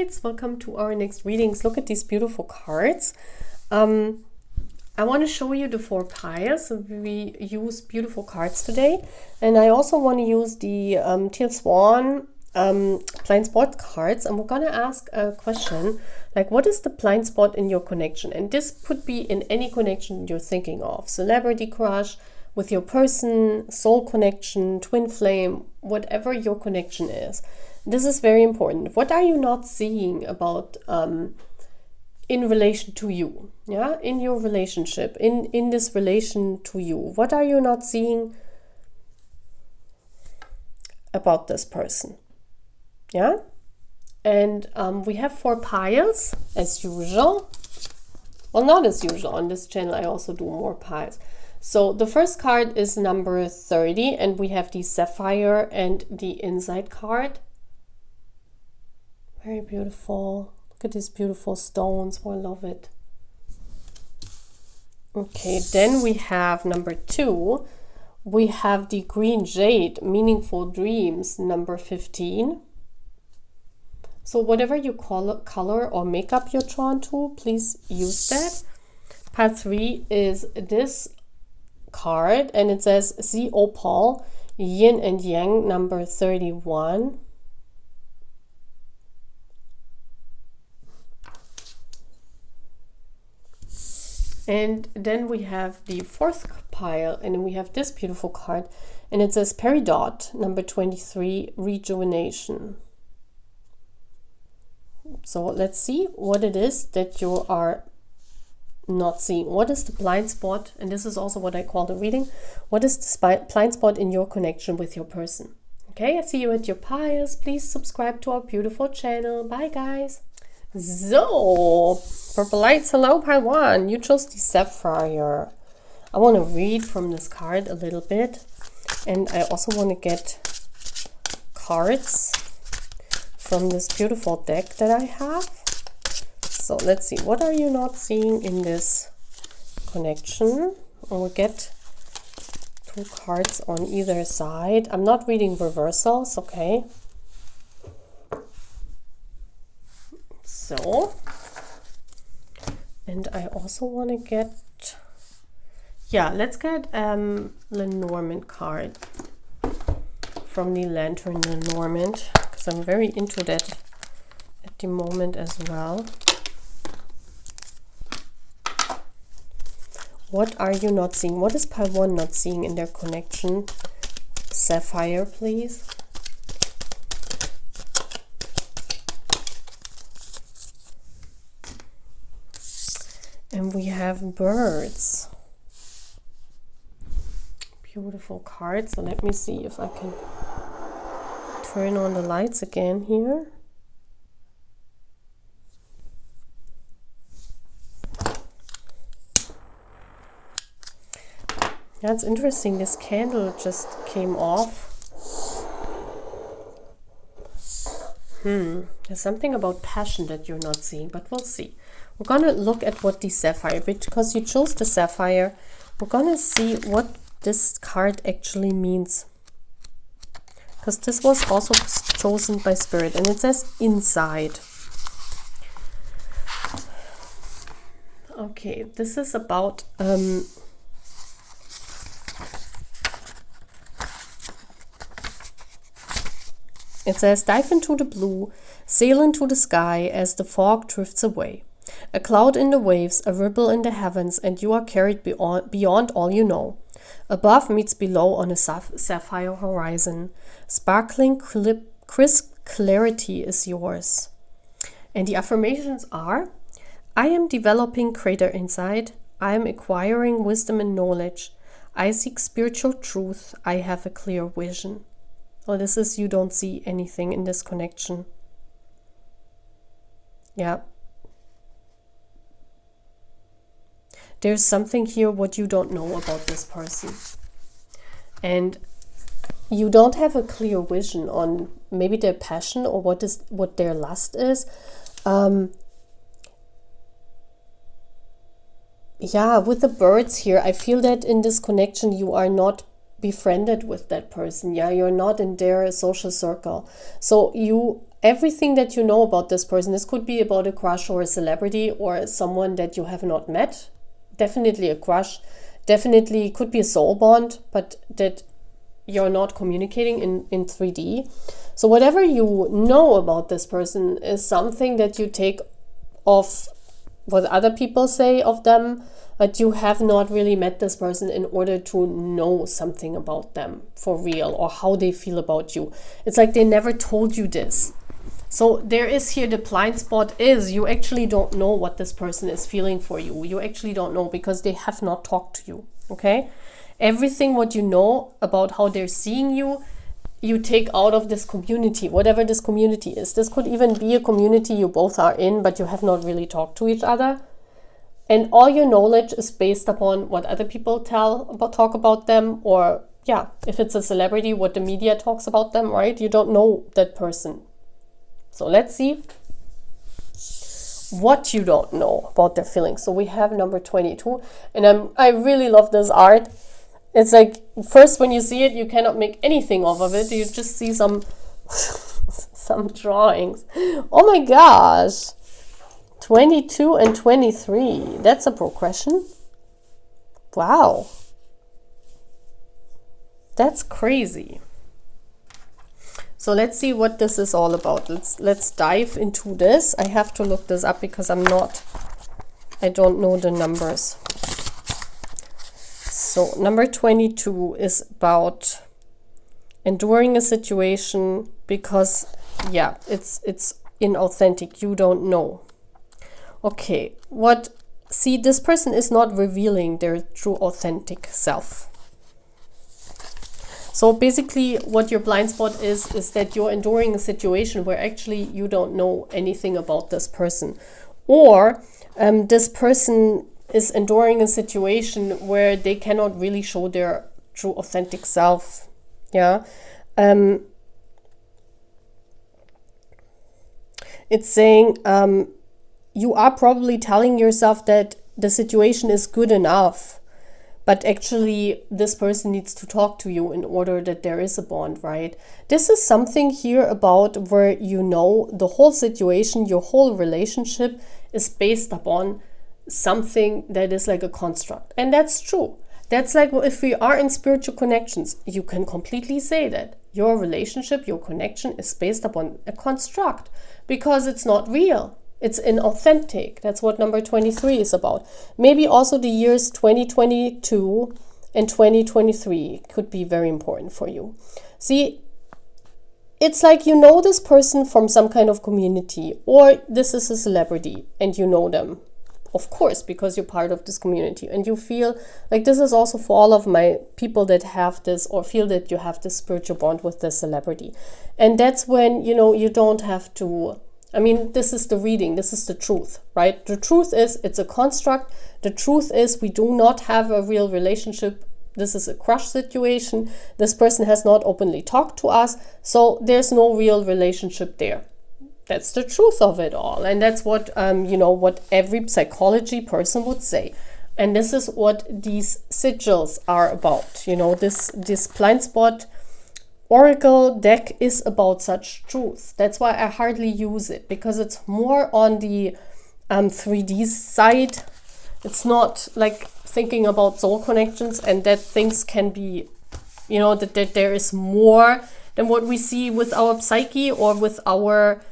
lights, welcome to our next readings. Look at these beautiful cards. I want to show you the 4 piles. We use beautiful cards today, and I also want to use the Teal Swan blind spot cards, and we're gonna ask a question like, what is the blind spot in your connection? And this could be in any connection you're thinking of: celebrity crush, with your person, soul connection, twin flame, whatever your connection is. This is very important. What are you not seeing about in relation to you? Yeah, in your relationship, in this relation to you, what are you not seeing about this person? Yeah, and we have 4 piles as usual. Well, not as usual. On this channel I also do more piles. So the first card is number 30, and we have the Sapphire and the Insight card. Very beautiful. Look at these beautiful stones. Oh, I love it. Okay, then we have number 2. We have the Green Jade, Meaningful Dreams, number 15. So whatever you color or makeup you're drawn to, please use that. Part 3 is this card, and it says the Opal, Yin and Yang, number 31. And then we have the 4th pile, and we have this beautiful card, and it says Peridot, number 23, Rejuvenation. So let's see what it is that you are not seeing. What is the blind spot? And this is also what I call the reading. What is the blind spot in your connection with your person? Okay, I see you at your piles. Please subscribe to our beautiful channel. Bye, guys. So, Purple Lights, hello, pile 1. You chose the Sapphire. I want to read from this card a little bit. And I also want to get cards from this beautiful deck that I have. So let's see, what are you not seeing in this connection? We'll get 2 cards on either side. I'm not reading reversals, okay? So, and I also want to get, yeah, let's get Lenormand card from the Lantern Lenormand, because I'm very into that at the moment as well. What are you not seeing? What is pile 1 not seeing in their connection? Sapphire, please. And we have birds. Beautiful card. So let me see if I can turn on the lights again here. Yeah, it's interesting. This candle just came off. There's something about passion that you're not seeing, but we'll see. We're going to look at what the Sapphire, because you chose the Sapphire, we're going to see what this card actually means. Because this was also chosen by Spirit, and it says Inside. Okay, this is about it says, dive into the blue, sail into the sky as the fog drifts away. A cloud in the waves, a ripple in the heavens, and you are carried beyond all you know. Above meets below on a sapphire horizon. Sparkling, crisp clarity is yours. And the affirmations are, I am developing greater insight. I am acquiring wisdom and knowledge. I seek spiritual truth. I have a clear vision. Well, this is, you don't see anything in this connection. Yeah. There's something here what you don't know about this person. And you don't have a clear vision on maybe their passion or what their lust is. Yeah, with the birds here, I feel that in this connection you are not befriended with that person. Yeah, you're not in their social circle. So you everything that you know about this person. This could be about a crush or a celebrity or someone that you have not met. Definitely a crush. Definitely could be a soul bond, but that you're not communicating in 3D. So whatever you know about this person is something that you take off what other people say of them, but you have not really met this person in order to know something about them for real or how they feel about you. It's like they never told you this. So there is here the blind spot is you actually don't know what this person is feeling for you. You actually don't know because they have not talked to you, okay? Everything what you know about how they're seeing you, you take out of this community, whatever this community is. This could even be a community you both are in, but you have not really talked to each other. And all your knowledge is based upon what other people talk about them, or yeah, if it's a celebrity, what the media talks about them, right? You don't know that person. So let's see what you don't know about their feelings. So we have number 22, and I really love this art. It's like, first when you see it, you cannot make anything off of it. You just see some some drawings. Oh my gosh. 22 and 23. That's a progression. Wow. That's crazy. So let's see what this is all about. Let's dive into this. I have to look this up because I don't know the numbers. So number 22 is about enduring a situation because, yeah, it's inauthentic. You don't know. Okay, see, this person is not revealing their true authentic self. So basically what your blind spot is that you're enduring a situation where actually you don't know anything about this person. Or this person is enduring a situation where they cannot really show their true authentic self. Yeah. It's saying you are probably telling yourself that the situation is good enough, but actually this person needs to talk to you in order that there is a bond, right? This is something here about where you know the whole situation, your whole relationship is based upon something that is like a construct. And that's true. That's like if we are in spiritual connections, you can completely say that your relationship, your connection is based upon a construct because it's not real. It's inauthentic. That's what number 23 is about. Maybe also the years 2022 and 2023 could be very important for you. See, it's like you know this person from some kind of community, or this is a celebrity and you know them. Of course, because you're part of this community and you feel like this is also for all of my people that have this or feel that you have this spiritual bond with this celebrity. And that's when, you don't have to, this is the reading, this is the truth, right? The truth is it's a construct. The truth is we do not have a real relationship. This is a crush situation. This person has not openly talked to us. So there's no real relationship there. That's the truth of it all. And that's what, what every psychology person would say. And this is what these sigils are about. This blind spot oracle deck is about such truth. That's why I hardly use it, because it's more on the 3D side. It's not like thinking about soul connections and that things can be, that there is more than what we see with our psyche or with our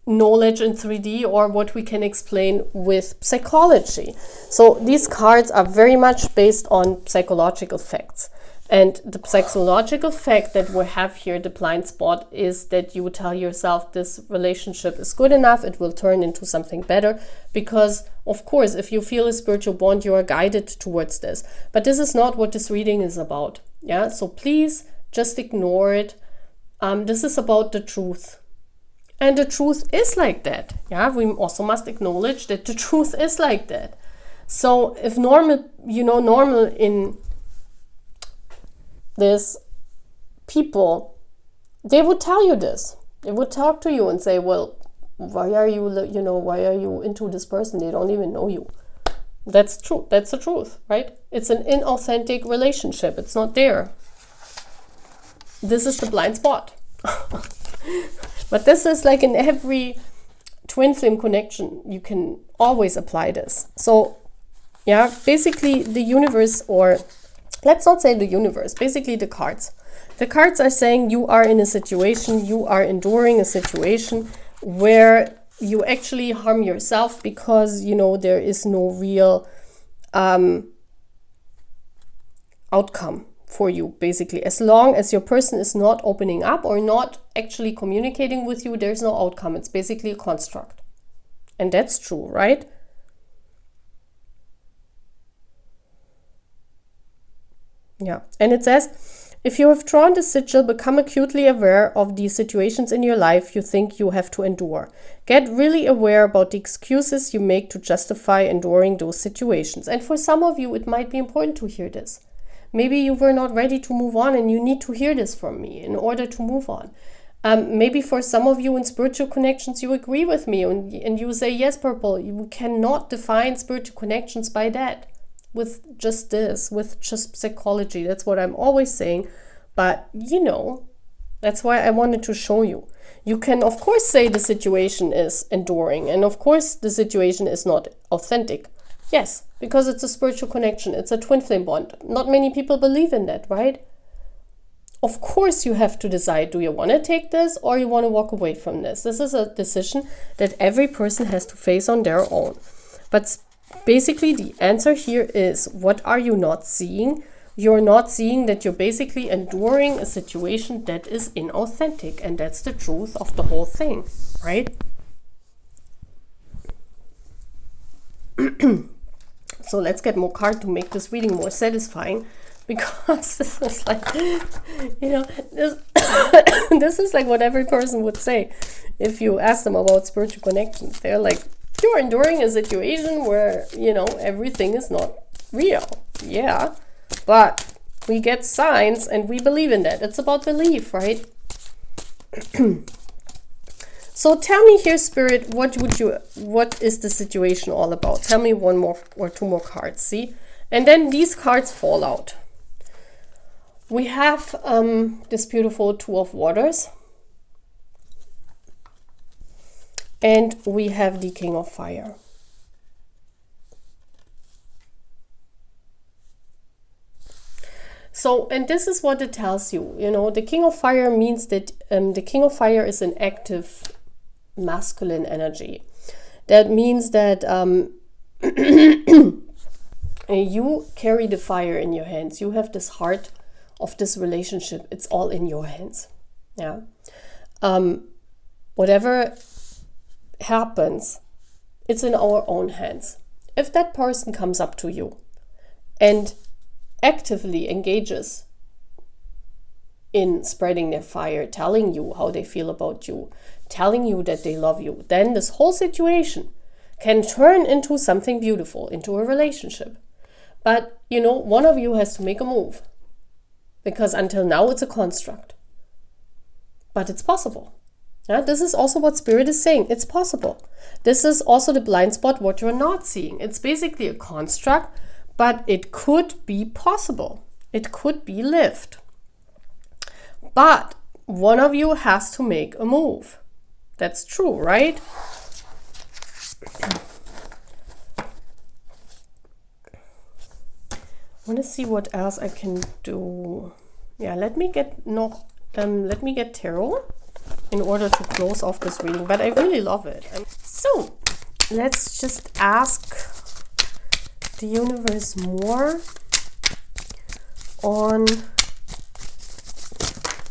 knowledge in 3D or what we can explain with psychology. So these cards are very much based on psychological facts. And the psychological fact that we have here, the blind spot, is that you tell yourself this relationship is good enough, it will turn into something better. Because, of course, if you feel a spiritual bond, you are guided towards this. But this is not what this reading is about. Yeah, so please just ignore it. This is about the truth. And the truth is like that. Yeah, we also must acknowledge that the truth is like that. So if normal in this people, they would tell you this. They would talk to you and say, well, why are you into this person? They don't even know you. That's true. That's the truth, right? It's an inauthentic relationship. It's not there. This is the blind spot. But this is like in every twin flame connection, you can always apply this. So yeah, basically the universe, or let's not say the universe, basically the cards. The cards are saying you are in a situation, you are enduring a situation where you actually harm yourself because, you know, there is no real outcome for you, basically. As long as your person is not opening up or not actually communicating with you, there's no outcome. It's basically a construct. And that's true, right? Yeah. And it says, if you have drawn the sigil, become acutely aware of the situations in your life you think you have to endure. Get really aware about the excuses you make to justify enduring those situations. And for some of you, it might be important to hear this. Maybe you were not ready to move on and you need to hear this from me in order to move on. Maybe for some of you in spiritual connections, you agree with me and you say, yes, Purple, you cannot define spiritual connections by that. With just this, with just psychology. That's what I'm always saying. But, you know, that's why I wanted to show you. You can, of course, say the situation is enduring. And, of course, the situation is not authentic. Yes, because it's a spiritual connection. It's a twin flame bond. Not many people believe in that, right? Of course, you have to decide, do you want to take this or you want to walk away from this? This is a decision that every person has to face on their own. But basically, the answer here is, what are you not seeing? You're not seeing that you're basically enduring a situation that is inauthentic. And that's the truth of the whole thing, right? So let's get more cards to make this reading more satisfying. Because this is like, you know, this is like what every person would say if you ask them about spiritual connections. They're like, you're enduring a situation where, you know, everything is not real. Yeah, but we get signs and we believe in that. It's about belief, right? So tell me here, Spirit, what is the situation all about? Tell me one more or two more cards, see? And then these cards fall out. We have this beautiful Two of Waters. And we have the King of Fire. So, and this is what it tells you. You know, the King of Fire means that the King of Fire is an active masculine energy. That means that you carry the fire in your hands. You have this heart of this relationship. It's all in your hands. Yeah. Whatever happens, it's in our own hands. If that person comes up to you and actively engages in spreading their fire, telling you how they feel about you, telling you that they love you, then this whole situation can turn into something beautiful, into a relationship. But, you know, one of you has to make a move, because until now it's a construct. But it's possible. Yeah, this is also what Spirit is saying. It's possible. This is also the blind spot, what you're not seeing. It's basically a construct, but it could be possible. It could be lived. But one of you has to make a move. That's true, right? I want to see what else I can do. Yeah, let me get tarot in order to close off this reading, but I really love it. So let's just ask the universe more on,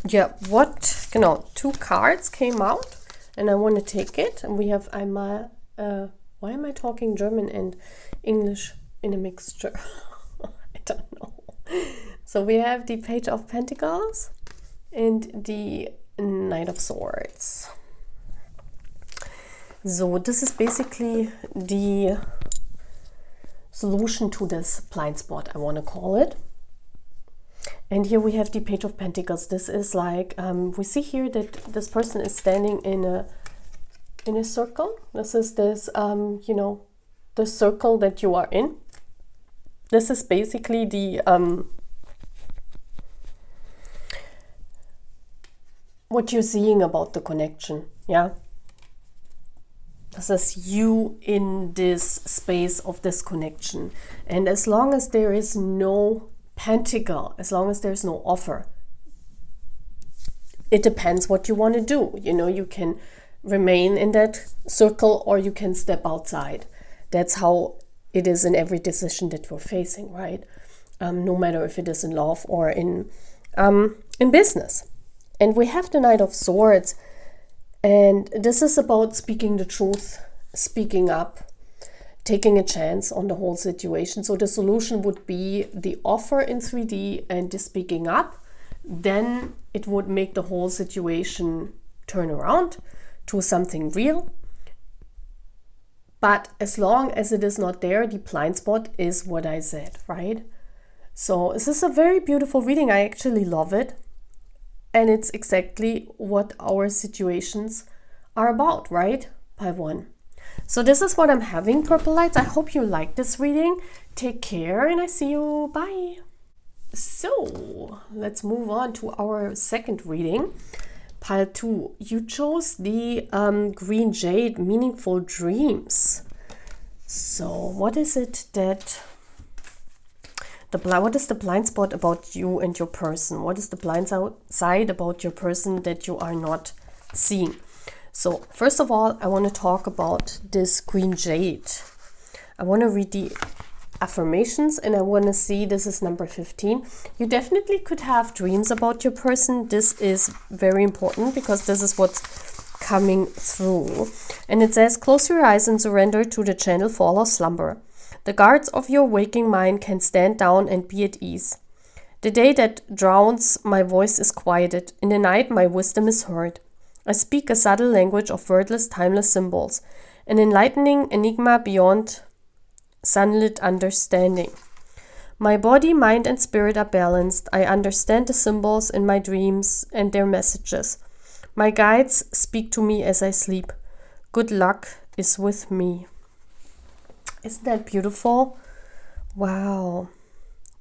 yeah, what, two cards came out and I want to take it, and we have why am I talking German and English in a mixture? I don't know. So we have the Page of Pentacles and the Knight of Swords. So this is basically the solution to this blind spot, I want to call it. And here we have the Page of Pentacles. This is like, we see here that this person is standing in a circle. This is this, the circle that you are in. This is basically the what you're seeing about the connection. Yeah. This is you in this space of this connection. And as long as there is no pentacle, as long as there's no offer, it depends what you want to do. You know, you can remain in that circle or you can step outside. That's how it is in every decision that we're facing, right? No matter if it is in love or in business. And we have the Knight of Swords. And this is about speaking the truth, speaking up, taking a chance on the whole situation. So the solution would be the offer in 3D and the speaking up. Then it would make the whole situation turn around to something real. But as long as it is not there, the blind spot is what I said, right? So this is a very beautiful reading. I actually love it. And it's exactly what our situations are about, right? By one. So this is what I'm having, Purple Lights. I hope you like this reading. Take care and I see you. Bye. So let's move on to our second reading. Pile 2. You chose the Green Jade, Meaningful Dreams. So what is it that... what is the blind spot about you and your person? What is the blind side about your person that you are not seeing? So first of all, I want to talk about this Green Jade. I want to read the affirmations and I want to see, this is number 15. You definitely could have dreams about your person. This is very important because this is what's coming through. And it says, close your eyes and surrender to the gentle fall of slumber. The guards of your waking mind can stand down and be at ease. The day that drowns my voice is quieted. In the night my wisdom is heard. I speak a subtle language of wordless, timeless symbols, an enlightening enigma beyond sunlit understanding. My body, mind, and spirit are balanced. I understand the symbols in my dreams and their messages. My guides speak to me as I sleep. Good luck is with me. Isn't that beautiful? Wow.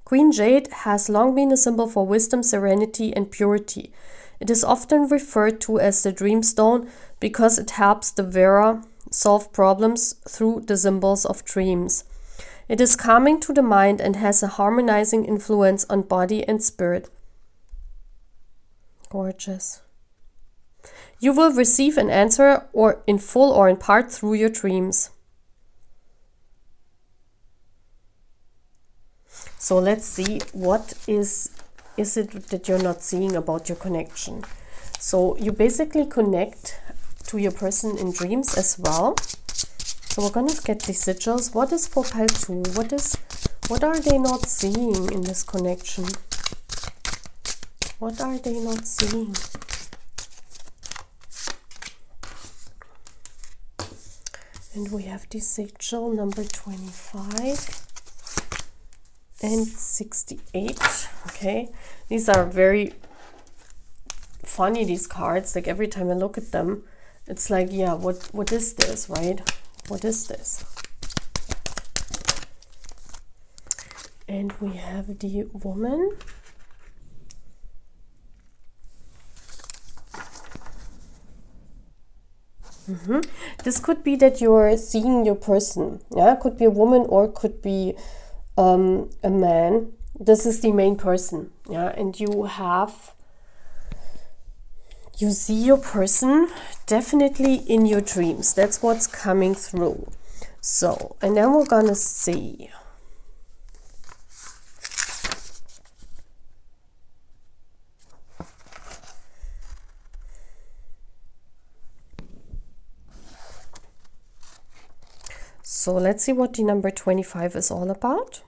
Green Jade has long been a symbol for wisdom, serenity, and purity. It is often referred to as the Dreamstone because it helps the wearer solve problems through the symbols of dreams. It is calming to the mind and has a harmonizing influence on body and spirit. Gorgeous. You will receive an answer or in full or in part through your dreams. So let's see, what is it that you're not seeing about your connection? So you basically connect to your person in dreams as well. So we're going to get the sigils. What is for pile 2? What are they not seeing in this connection? What are they not seeing? And we have the sigil number 25. And 68. Okay, these are very funny, these cards. Like every time I look at them, it's like, yeah, what is this, right? What is this? And we have the woman. This could be that you're seeing your person. Yeah, could be a woman or could be a man. This is the main person, yeah, and you see your person definitely in your dreams. That's what's coming through. So, and then we're gonna see. So let's see what the number 25 is all about.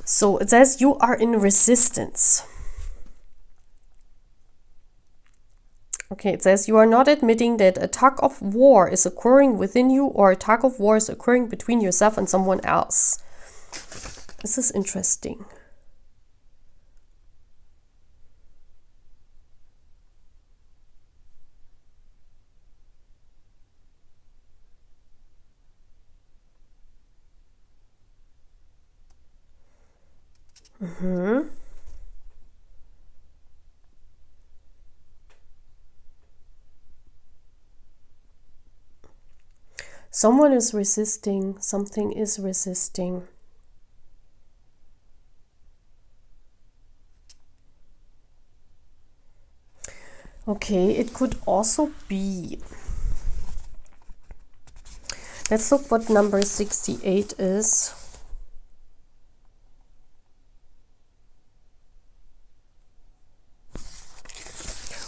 So it says you are in resistance. Okay, it says you are not admitting that a tug of war is occurring within you or a tug of war is occurring between yourself and someone else. This is interesting. Someone is resisting, something is resisting. Okay, it could also be. Let's look what number 68 is.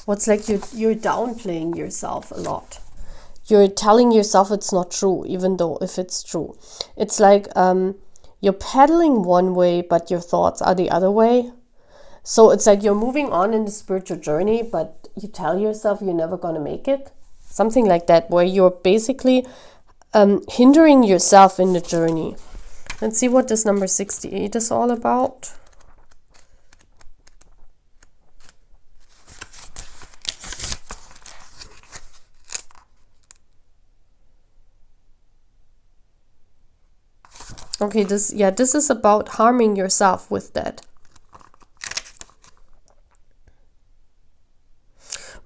What's like you're downplaying yourself a lot. You're telling yourself it's not true, even though if it's true. It's like you're pedaling one way, but your thoughts are the other way. So it's like you're moving on in the spiritual journey, but you tell yourself you're never going to make it. Something like that, where you're basically hindering yourself in the journey. Let's see what this number 68 is all about. Okay, this is about harming yourself with that.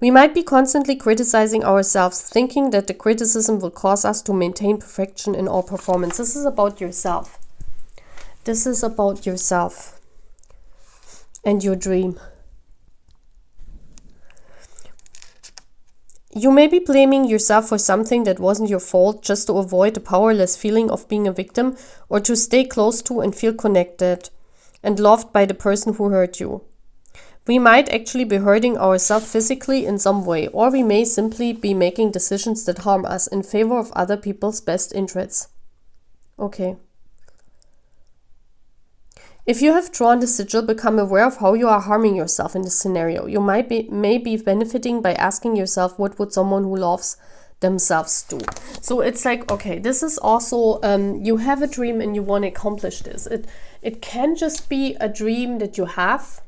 We might be constantly criticizing ourselves, thinking that the criticism will cause us to maintain perfection in our performance. This is about yourself. This is about yourself and your dream. You may be blaming yourself for something that wasn't your fault just to avoid the powerless feeling of being a victim, or to stay close to and feel connected and loved by the person who hurt you. We might actually be hurting ourselves physically in some way, or we may simply be making decisions that harm us in favor of other people's best interests. Okay. If you have drawn the sigil, become aware of how you are harming yourself in this scenario. You may be benefiting by asking yourself, what would someone who loves themselves do? So it's like, okay, this is also, you have a dream and you want to accomplish this. It can just be a dream that you have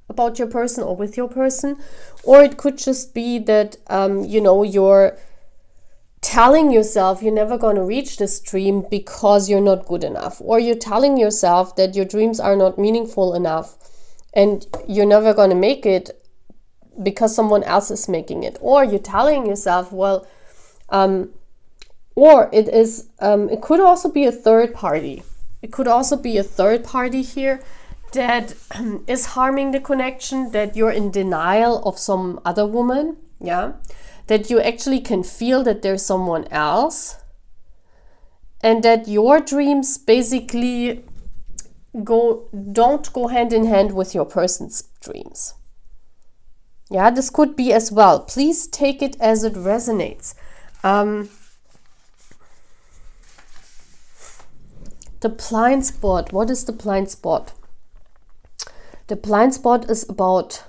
about your person or with your person, or it could just be that, you're telling yourself you're never going to reach this dream because you're not good enough, or you're telling yourself that your dreams are not meaningful enough and you're never going to make it because someone else is making it, or you're telling yourself, or it could also be a third party. It could also be a third party here that is harming the connection, that you're in denial of some other woman, that you actually can feel that there's someone else, and that your dreams basically don't go hand in hand with your person's dreams. This could be as well. Please take it as it resonates. The blind spot. What is the blind spot? The blind spot is about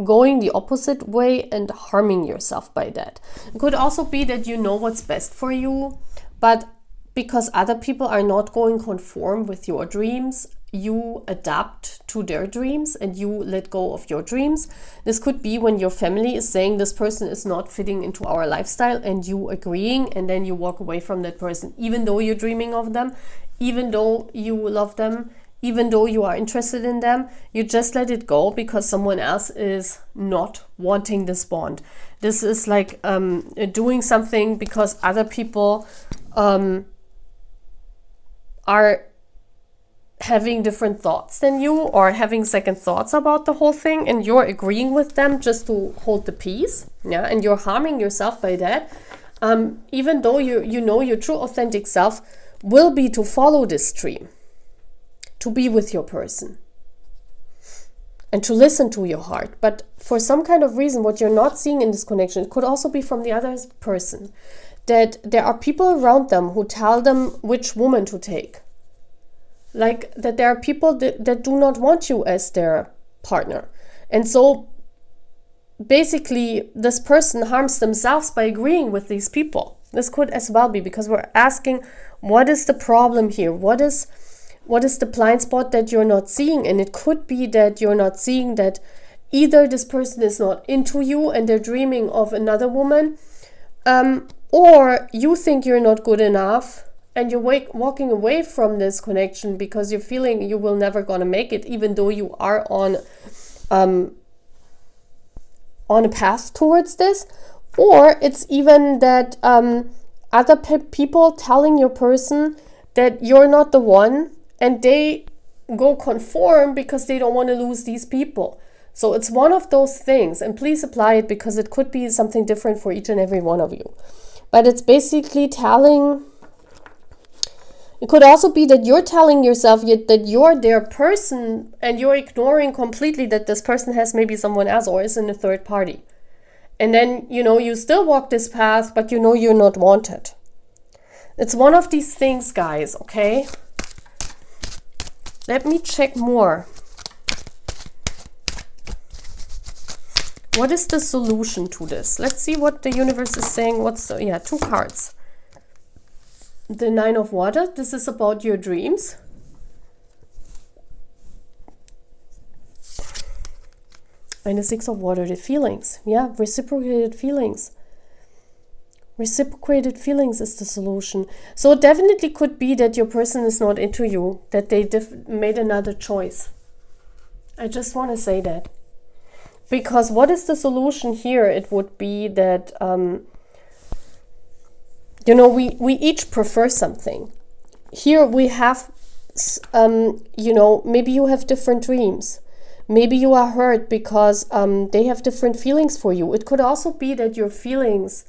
going the opposite way and harming yourself by that. It could also be that you know what's best for you, but because other people are not going conform with your dreams, you adapt to their dreams and you let go of your dreams. This could be when your family is saying this person is not fitting into our lifestyle and you agreeing, and then you walk away from that person, even though you're dreaming of them, even though you love them, even though you are interested in them. You just let it go because someone else is not wanting this bond. This is like doing something because other people are having different thoughts than you, or having second thoughts about the whole thing, and you're agreeing with them just to hold the peace, and you're harming yourself by that, even though you know your true authentic self will be to follow this dream, to be with your person and to listen to your heart. But for some kind of reason, what you're not seeing in this connection, it could also be from the other person, that there are people around them who tell them which woman to take. Like that there are people that do not want you as their partner. And so basically this person harms themselves by agreeing with these people. This could as well be because we're asking, what is the problem here? What is the blind spot that you're not seeing? And it could be that you're not seeing that either this person is not into you and they're dreaming of another woman, or you think you're not good enough and you're walking away from this connection because you're feeling you will never gonna make it, even though you are on a path towards this. Or it's even that other people telling your person that you're not the one, and they go conform because they don't want to lose these people. So it's one of those things, and please apply it because it could be something different for each and every one of you. But it's basically telling, it could also be that you're telling yourself that you're their person, and you're ignoring completely that this person has maybe someone else or is in a third party. And then, you still walk this path, but you're not wanted. It's one of these things, guys, okay? Let me check more. What is the solution to this? Let's see what the universe is saying. Two cards. The Nine of Water. This is about your dreams. And the Six of Water, the feelings. Yeah, reciprocated feelings. Reciprocated feelings is the solution. So it definitely could be that your person is not into you, that they made another choice. I just want to say that. Because what is the solution here? It would be that, we each prefer something. Here we have, maybe you have different dreams. Maybe you are hurt because they have different feelings for you. It could also be that your feelings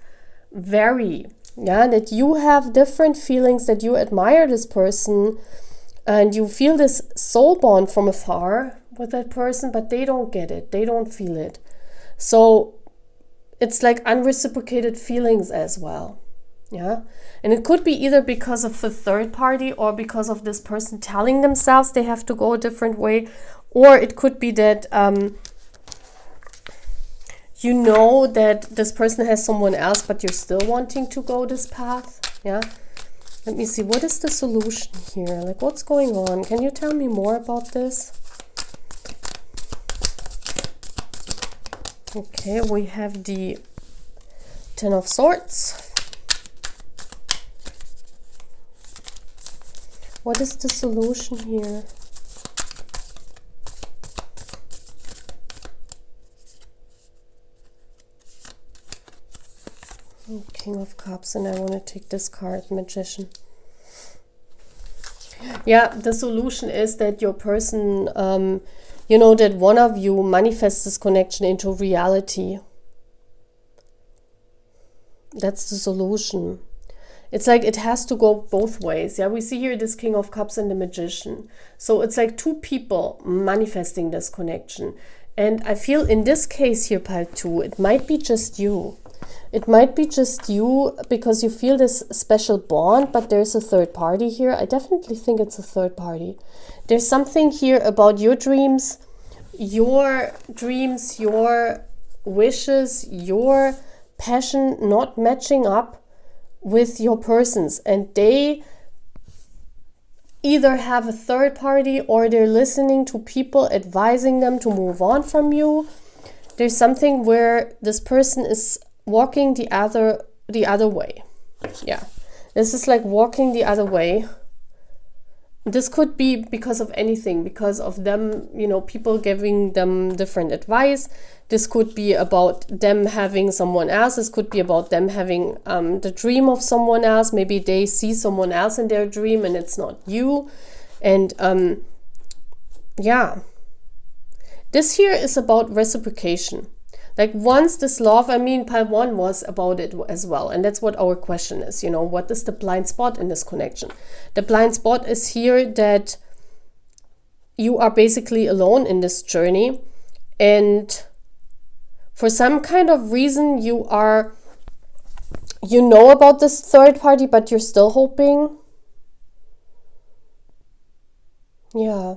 vary. Yeah, that you have different feelings, that you admire this person and you feel this soul bond from afar with that person, but they don't get it. They don't feel it. So it's like unreciprocated feelings as well. Yeah. And it could be either because of the third party or because of this person telling themselves they have to go a different way. Or it could be that that this person has someone else, but you're still wanting to go this path. Yeah. Let me see. What is the solution here? Like, what's going on? Can you tell me more about this? Okay, we have the Ten of Swords. What is the solution here? King of Cups, and I want to take this card, Magician. Yeah, the solution is that your person, that one of you manifests this connection into reality. That's the solution. It's like it has to go both ways. Yeah, we see here this King of Cups and the Magician. So it's like two people manifesting this connection. And I feel in this case here, Pile 2, it might be just you. It might be just you because you feel this special bond, but there's a third party here. I definitely think it's a third party. There's something here about your dreams, your wishes, your passion not matching up with your person's, and they either have a third party or they're listening to people advising them to move on from you. There's something where this person is walking the other way. Yeah, this is like walking the other way. This could be because of anything, because of them, people giving them different advice. This could be about them having someone else. This could be about them having the dream of someone else. Maybe they see someone else in their dream and it's not you. And yeah, this here is about reciprocation. Like once this love, Pile 1 was about it as well. And that's what our question is, what is the blind spot in this connection? The blind spot is here that you are basically alone in this journey. And for some kind of reason, you know about this third party, but you're still hoping. Yeah.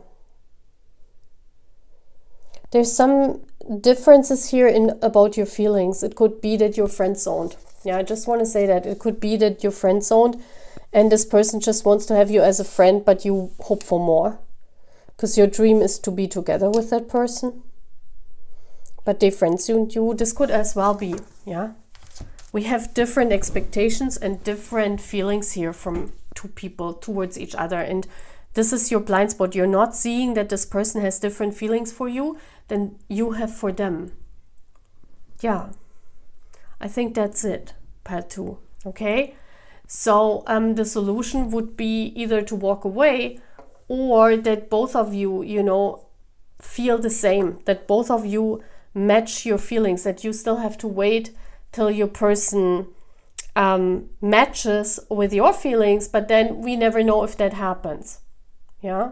There's some differences here about your feelings. It could be that you're friend-zoned. Yeah, I just want to say that. It could be that you're friend-zoned and this person just wants to have you as a friend, but you hope for more. Because your dream is to be together with that person. But they friend-zoned you. This could as well be, yeah. We have different expectations and different feelings here from two people towards each other, and this is your blind spot. You're not seeing that this person has different feelings for you than you have for them. Yeah, I think that's it, part 2. Okay, so the solution would be either to walk away, or that both of you, you know, feel the same, that both of you match your feelings, that you still have to wait till your person matches with your feelings, but then we never know if that happens. Yeah.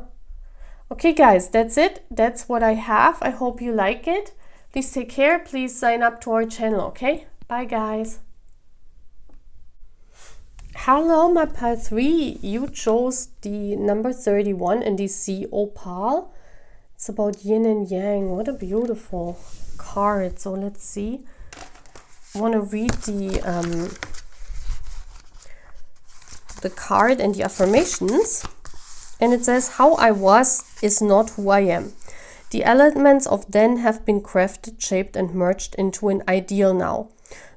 Okay, guys, that's it. That's what I have. I hope you like it. Please take care. Please sign up to our channel. Okay. Bye, guys. Hello, my part 3. You chose the number 31 in the Sea Opal. It's about yin and yang. What a beautiful card. So let's see. I want to read the card and the affirmations. And it says, how I was is not who I am. The elements of then have been crafted, shaped and merged into an ideal now.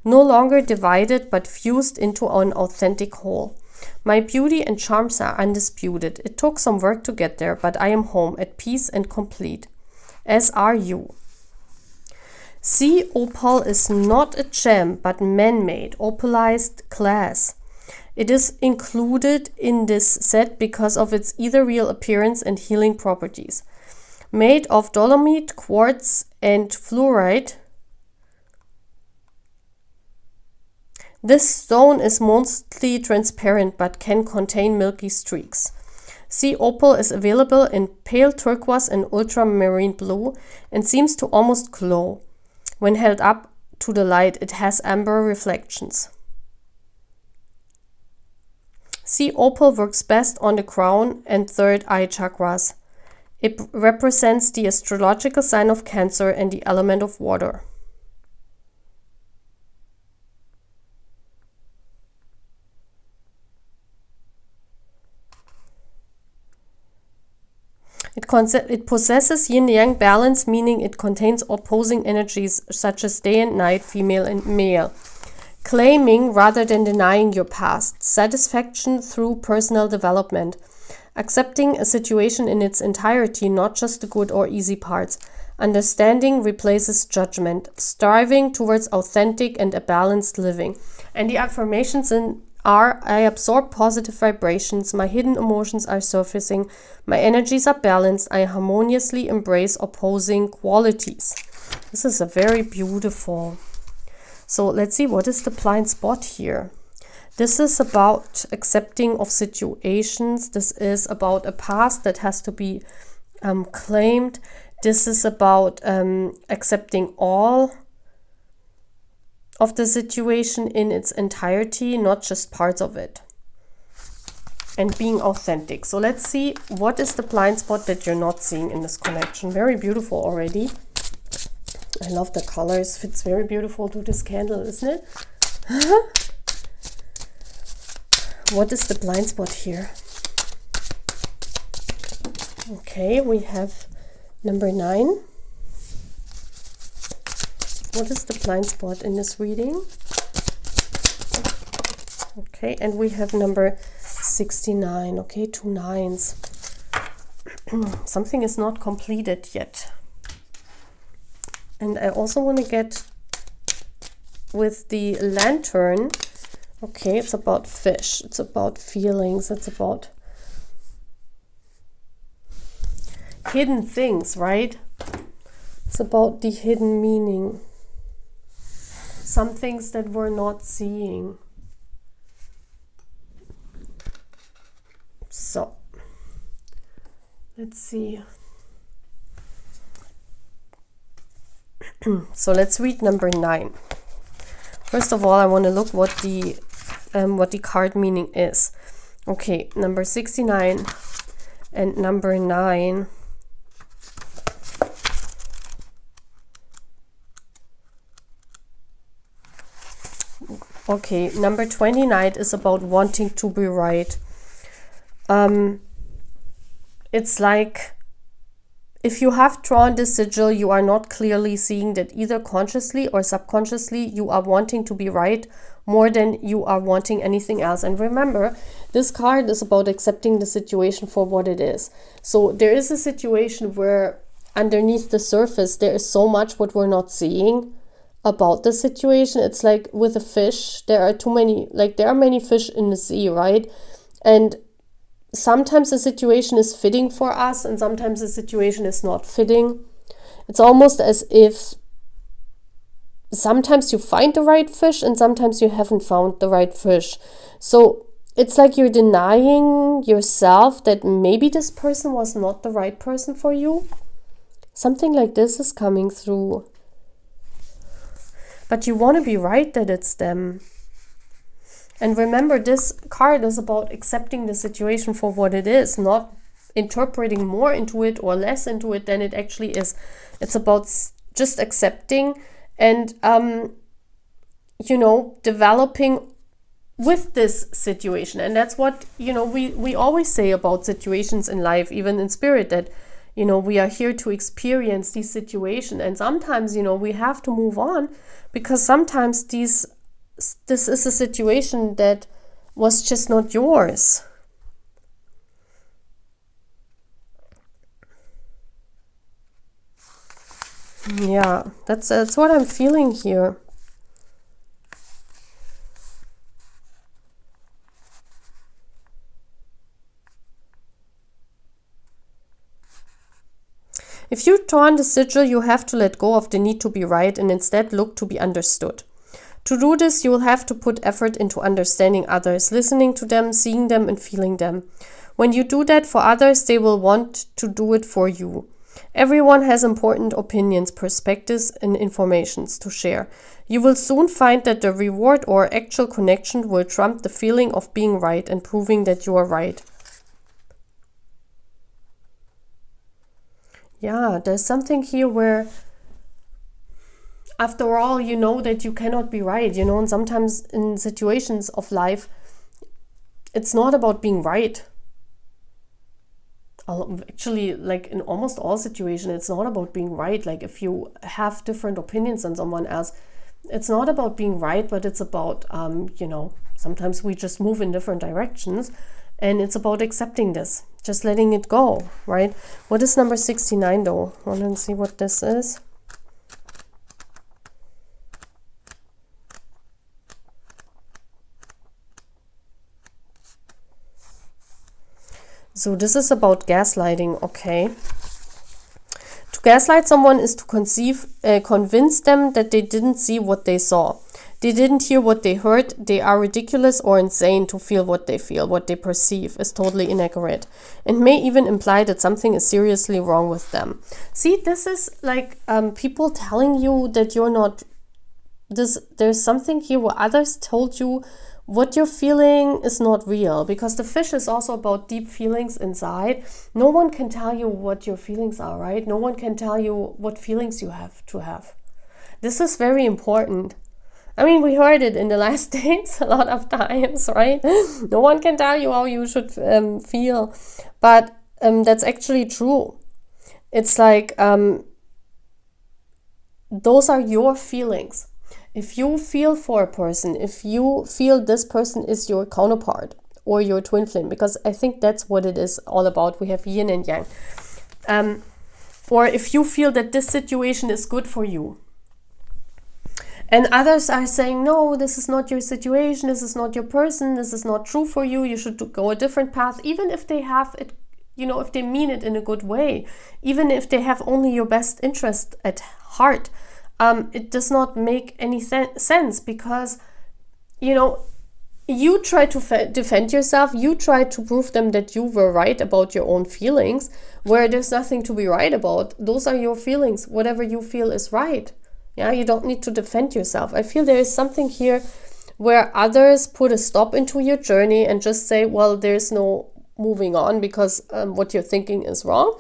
No longer divided but fused into an authentic whole. My beauty and charms are undisputed. It took some work to get there, but I am home, at peace and complete. As are you. Sea Opal is not a gem, but man-made, opalized glass. It is included in this set because of its ethereal appearance and healing properties. Made of dolomite, quartz and fluorite, this stone is mostly transparent but can contain milky streaks. Sea Opal is available in pale turquoise and ultramarine blue and seems to almost glow. When held up to the light, it has amber reflections. Sea Opal works best on the crown and third eye chakras. It represents the astrological sign of Cancer and the element of water. It possesses yin-yang balance, meaning it contains opposing energies such as day and night, female and male. Claiming rather than denying your past. Satisfaction through personal development. Accepting a situation in its entirety, not just the good or easy parts. Understanding replaces judgment. Striving towards authentic and a balanced living. And the affirmations are, I absorb positive vibrations, my hidden emotions are surfacing, my energies are balanced, I harmoniously embrace opposing qualities. This is a very beautiful. So let's see, what is the blind spot here? This is about accepting of situations. This is about a past that has to be claimed. This is about accepting all of the situation in its entirety, not just parts of it. And being authentic. So let's see, what is the blind spot that you're not seeing in this connection? Very beautiful already. I love the colors. Fits very beautiful to this candle, isn't it? What is the blind spot here? Okay, we have number 9. What is the blind spot in this reading? Okay, and we have number 69. Okay, 2 9s. Something is not completed yet. And I also want to get with the lantern. Okay, it's about fish. It's about feelings. It's about hidden things, right? It's about the hidden meaning. Some things that we're not seeing. So, let's see. So let's read number 9. First of all, I want to look what the card meaning is. Okay, number 69 and number 9. Okay, number 29 is about wanting to be right. It's like if you have drawn this sigil, you are not clearly seeing that either consciously or subconsciously you are wanting to be right more than you are wanting anything else. And remember, this card is about accepting the situation for what it is. So there is a situation where underneath the surface there is so much what we're not seeing about the situation. It's like with a fish, there are many fish in the sea, right? And sometimes the situation is fitting for us and sometimes the situation is not fitting. It's almost as if sometimes you find the right fish and sometimes you haven't found the right fish. So it's like you're denying yourself that maybe this person was not the right person for you. Something like this is coming through. But you want to be right that it's them. And remember, this card is about accepting the situation for what it is, not interpreting more into it or less into it than it actually is. It's about just accepting and, developing with this situation. And that's what, we always say about situations in life, even in spirit, that, we are here to experience these situations. And sometimes, we have to move on because sometimes this is a situation that was just not yours. Yeah, that's what I'm feeling here. If you've drawn the sigil, you have to let go of the need to be right and instead look to be understood. To do this, you will have to put effort into understanding others, listening to them, seeing them, and feeling them. When you do that for others, they will want to do it for you. Everyone has important opinions, perspectives, and informations to share. You will soon find that the reward or actual connection will trump the feeling of being right and proving that you are right. Yeah, there's something here where after all, you know that you cannot be right, and sometimes in situations of life, it's not about being right. Actually, like in almost all situations, it's not about being right. Like if you have different opinions than someone else, it's not about being right, but it's about, sometimes we just move in different directions and it's about accepting this, just letting it go, right? What is number 69 though? I want to see what this is. So this is about gaslighting, okay. To gaslight someone is to convince them that they didn't see what they saw. They didn't hear what they heard. They are ridiculous or insane to feel what they feel. What they perceive is totally inaccurate and may even imply that something is seriously wrong with them. See, this is like people telling you that you're not there's something here where others told you what you're feeling is not real, because the fish is also about deep feelings inside. No one can tell you what your feelings are, right? No one can tell you what feelings you have to have. This is very important. I mean, we heard it in the last days a lot of times, right? No one can tell you how you should feel, but that's actually true. It's like those are your feelings. If you feel for a person, if you feel this person is your counterpart or your twin flame, because I think that's what it is all about. We have yin and yang. Or if you feel that this situation is good for you, and others are saying, no, this is not your situation, this is not your person, this is not true for you, you should go a different path, even if they have it, if they mean it in a good way, even if they have only your best interest at heart. It does not make any sense, because, you try to defend yourself, you try to prove them that you were right about your own feelings, where there's nothing to be right about. Those are your feelings. Whatever you feel is right. Yeah, you don't need to defend yourself. I feel there is something here where others put a stop into your journey and just say, well, there's no moving on because what you're thinking is wrong.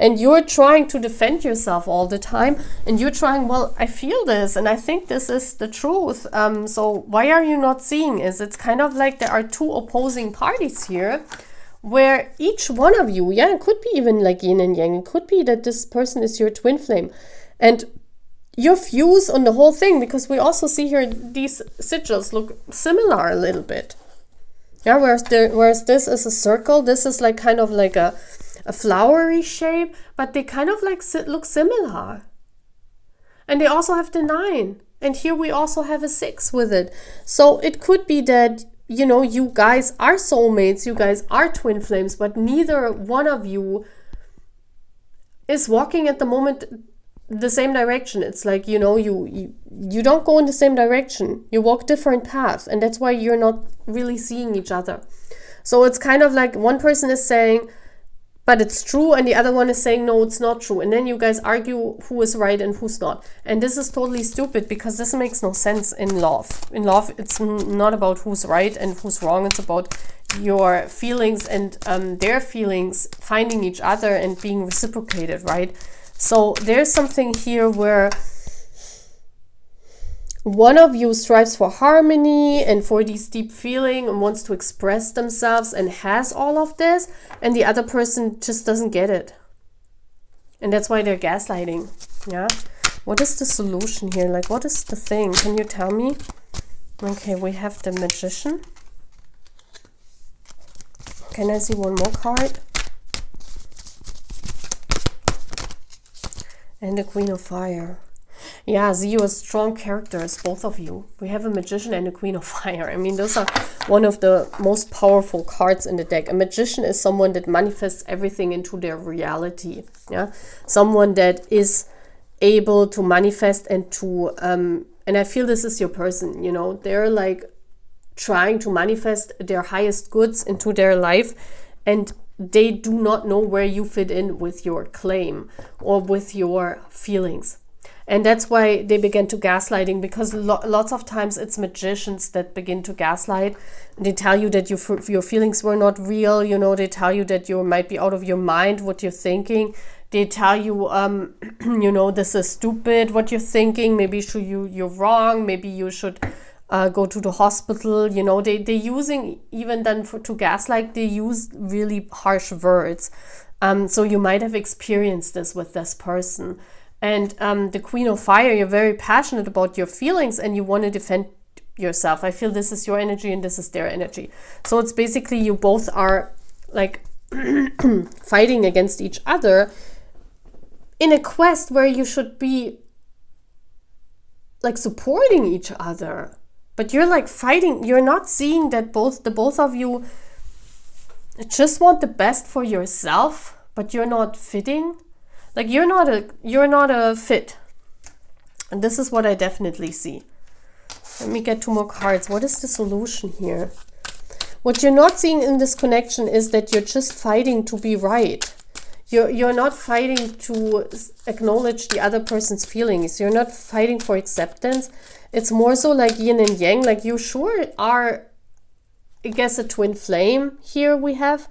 And you're trying to defend yourself all the time. And you're trying, well, I feel this and I think this is the truth. So why are you not seeing it? It's kind of like there are two opposing parties here where each one of you, yeah, it could be even like yin and yang, it could be that this person is your twin flame, and your views on the whole thing, because we also see here these sigils look similar a little bit. Yeah, whereas this is a circle, this is like kind of like a flowery shape, but they kind of like look similar. And they also have the 9. And here we also have a 6 with it. So it could be that, you know, you guys are soulmates, you guys are twin flames, but neither one of you is walking at the moment the same direction. It's like, you know, you don't go in the same direction. You walk different paths, and that's why you're not really seeing each other. So it's kind of like one person is saying, but it's true, and the other one is saying, no, it's not true. And then you guys argue who is right and who's not. And this is totally stupid, because this makes no sense in love. In love, it's not about who's right and who's wrong. It's about your feelings and their feelings finding each other and being reciprocated, right? So there's something here where one of you strives for harmony and for this deep feeling and wants to express themselves and has all of this, and the other person just doesn't get it. And that's why they're gaslighting. Yeah. What is the solution here? Like, what is the thing? Can you tell me? Okay, we have the Magician. Can I see one more card? And the Queen of Fire. Yeah, see, you are strong characters, both of you. We have a Magician and a Queen of Fire. I mean, those are one of the most powerful cards in the deck. A Magician is someone that manifests everything into their reality. Yeah, someone that is able to manifest and to, and I feel this is your person, you know, they're like trying to manifest their highest goods into their life, and they do not know where you fit in with your claim or with your feelings. And that's why they begin to gaslighting, because lots of times it's magicians that begin to gaslight. They tell you that your feelings were not real. You know, they tell you that you might be out of your mind, what you're thinking. They tell you, you know, this is stupid, what you're thinking. Maybe you're wrong. Maybe you should go to the hospital. You know, they're using, even then to gaslight, they use really harsh words. So you might have experienced this with this person. And the Queen of Fire, you're very passionate about your feelings and you want to defend yourself. I feel this is your energy and this is their energy. So it's basically you both are like fighting against each other in a quest where you should be like supporting each other. But you're like fighting. You're not seeing that the both of you just want the best for yourself, but you're not fitting. Like you're not a fit. And this is what I definitely see. Let me get 2 more cards. What is the solution here? What you're not seeing in this connection is that you're just fighting to be right. You're not fighting to acknowledge the other person's feelings. You're not fighting for acceptance. It's more so like yin and yang. Like you sure are, I guess, a twin flame here we have.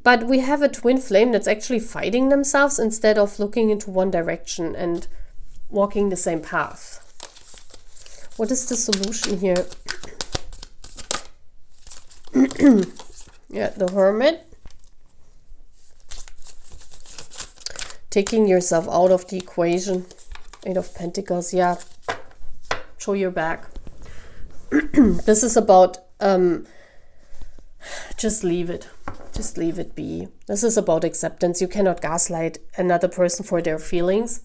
But we have a twin flame that's actually fighting themselves instead of looking into one direction and walking the same path. What is the solution here? Yeah, the Hermit. Taking yourself out of the equation. 8 of Pentacles, yeah. Show your back. This is about, just leave it. Just leave it be. This is about acceptance. You cannot gaslight another person for their feelings.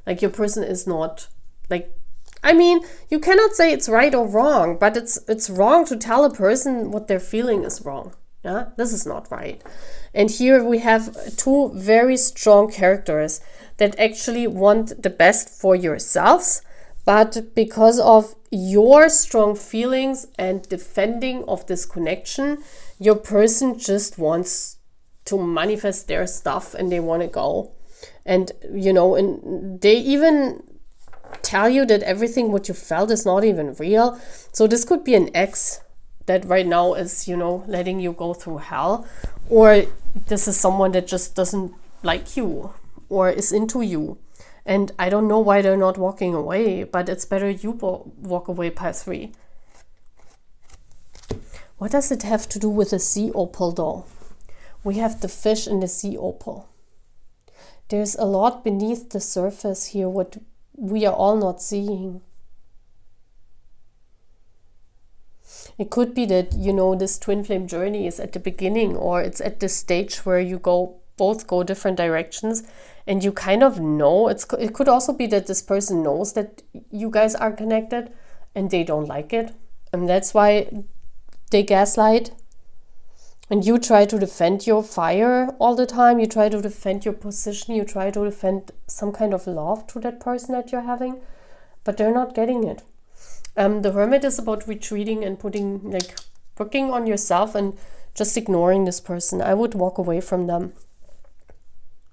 Like your person is not, like, I mean, you cannot say it's right or wrong, but it's wrong to tell a person what they're feeling is wrong. Yeah, this is not right. And here we have 2 very strong characters that actually want the best for yourselves, but because of your strong feelings and defending of this connection, your person just wants to manifest their stuff and they want to go. And, you know, and they even tell you that everything what you felt is not even real. So this could be an ex that right now is, you know, letting you go through hell. Or this is someone that just doesn't like you or is into you. And I don't know why they're not walking away, but it's better you walk away, pile 3. What does it have to do with the sea opal though? we have the fish in the sea opal. There's a lot beneath the surface here, what we are all not seeing. It could be that, you know, this twin flame journey is at the beginning, or it's at the stage where you both go different directions, and you kind of know. It could also be that this person knows that you guys are connected and they don't like it, and that's why they gaslight. And you try to defend your fire all the time. You try to defend your position. You try to defend some kind of love to that person that you're having, but they're not getting it. The Hermit is about retreating and working on yourself and just ignoring this person. I would walk away from them.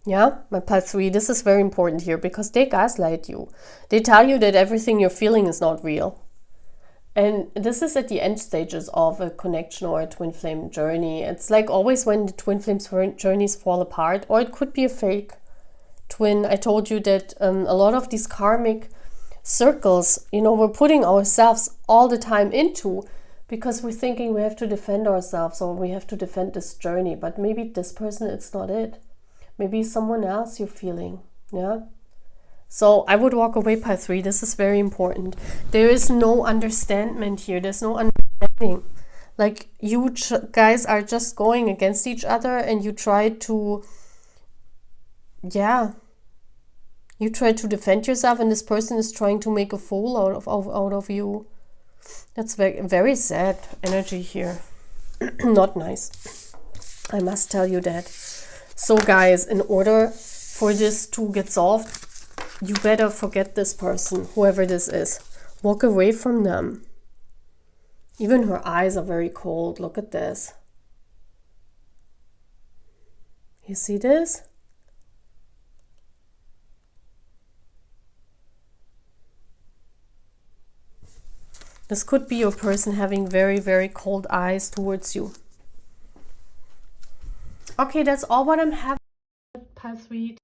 Yeah, my pile 3, this is very important here because they gaslight you. They tell you that everything you're feeling is not real. And this is at the end stages of a connection or a twin flame journey. It's like always when the twin flame journeys fall apart, or it could be a fake twin. I told you that a lot of these karmic circles, you know, we're putting ourselves all the time into because we're thinking we have to defend ourselves or we have to defend this journey. But maybe this person, it's not it. Maybe someone else you're feeling. Yeah. So I would walk away, pile 3. This is very important. There is no understanding here. There's no understanding. Like you guys are just going against each other, and you try to, you try to defend yourself, and this person is trying to make a fool out of you. That's very, very sad energy here. Not nice. I must tell you that. So guys, in order for this to get solved, you better forget this person, whoever this is. Walk away from them. Even her eyes are very cold. Look at this. You see this? This could be your person having very, very cold eyes towards you. Okay, that's all what I'm having. Pile 3.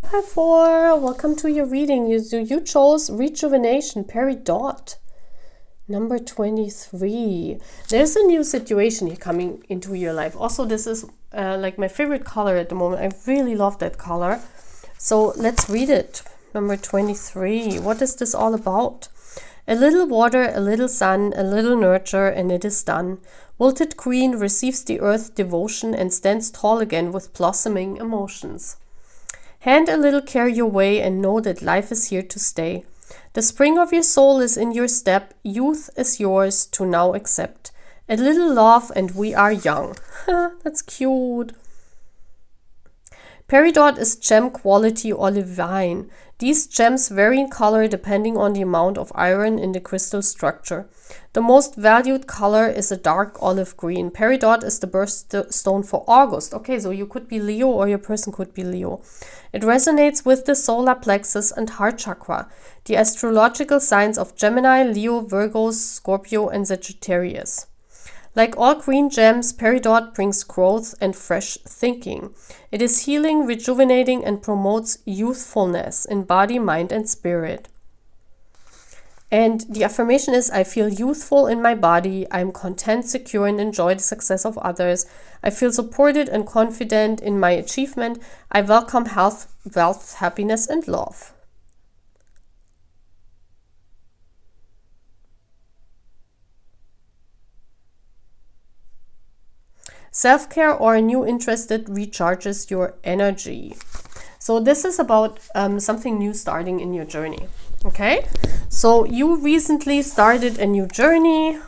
Pile 4, welcome to your reading. You chose Rejuvenation, Peridot. Number 23. There's a new situation here coming into your life. Also, this is like my favorite color at the moment. I really love that color. So let's read it. Number 23. What is this all about? A little water, a little sun, a little nurture, and it is done. Wilted Queen receives the earth devotion and stands tall again with blossoming emotions. Hand a little care your way and know that life is here to stay. The spring of your soul is in your step. Youth is yours to now accept. A little love and we are young. That's cute. Peridot is gem quality olivine. These gems vary in color depending on the amount of iron in the crystal structure. The most valued color is a dark olive green. Peridot is the birthstone for August. Okay, so you could be Leo or your person could be Leo. It resonates with the solar plexus and heart chakra, the astrological signs of Gemini, Leo, Virgo, Scorpio, and Sagittarius. Like all green gems, Peridot brings growth and fresh thinking. It is healing, rejuvenating, and promotes youthfulness in body, mind, and spirit. And the affirmation is, I feel youthful in my body. I am content, secure, and enjoy the success of others. I feel supported and confident in my achievement. I welcome health, wealth, happiness, and love. Self-care or a new interest that recharges your energy. So this is about something new starting in your journey. Okay, so you recently started a new journey.